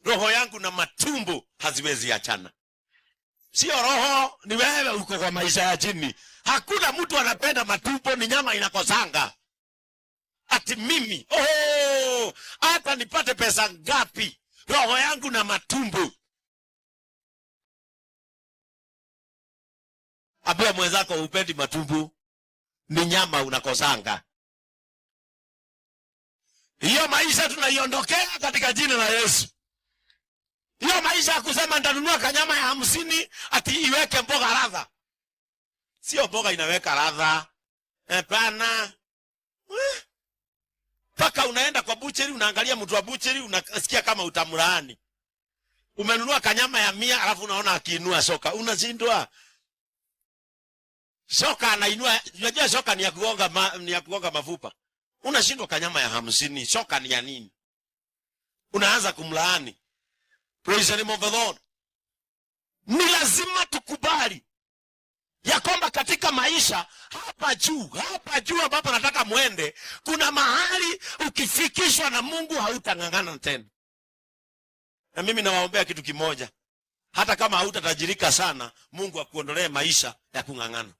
roho yangu na matumbo haziwezi achana. Sio roho, ni wewe uko kwa maisha ya chini. Hakuna mtu anapenda matumbo, ni nyama inakosanga. Ati mimi, hata nipate pesa ngapi, roho yangu na matumbo. Ambia mwenzako upendi matumbo, ni nyama unakosanga. Hiyo maisha tunaiondokea katika jina la Yesu. Hiyo maisha ya kusema nitanunua kanyama ya 50 ati iweke mboga ladha. Sio mboga inaweka ladha. Hapana. Paka unaenda kwa bucheri, unaangalia mtu wa bucheri, unasikia kama utamlaani. Umenunua kanyama ya 100 alafu unaona akiinua shoka, unashindwa. Shoka anainua, unajua shoka ni ya kugonga mafupa. Unashindwa kanyama ya 50, shoka ni ya nini? Unaanza kumlaani. Praise the name of the Lord. Ni lazima tukubali ya kwamba katika maisha hapa juu ambapo nataka muende, kuna mahali ukifikishwa na Mungu hautangangana tena. Na mimi nawaombea kitu kimoja. Hata kama hautatajirika sana, Mungu akuondolee maisha ya kungangana.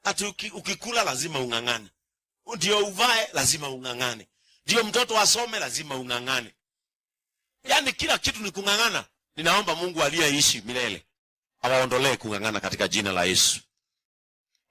Hata ukikula lazima ungangane. Ndio uvae lazima ungangane. Ndio mtoto asome lazima ungangane. Yaani kila kitu ni kungangana. Ninaomba Mungu aliyeishi milele awaondolee kungangana katika jina la Yesu.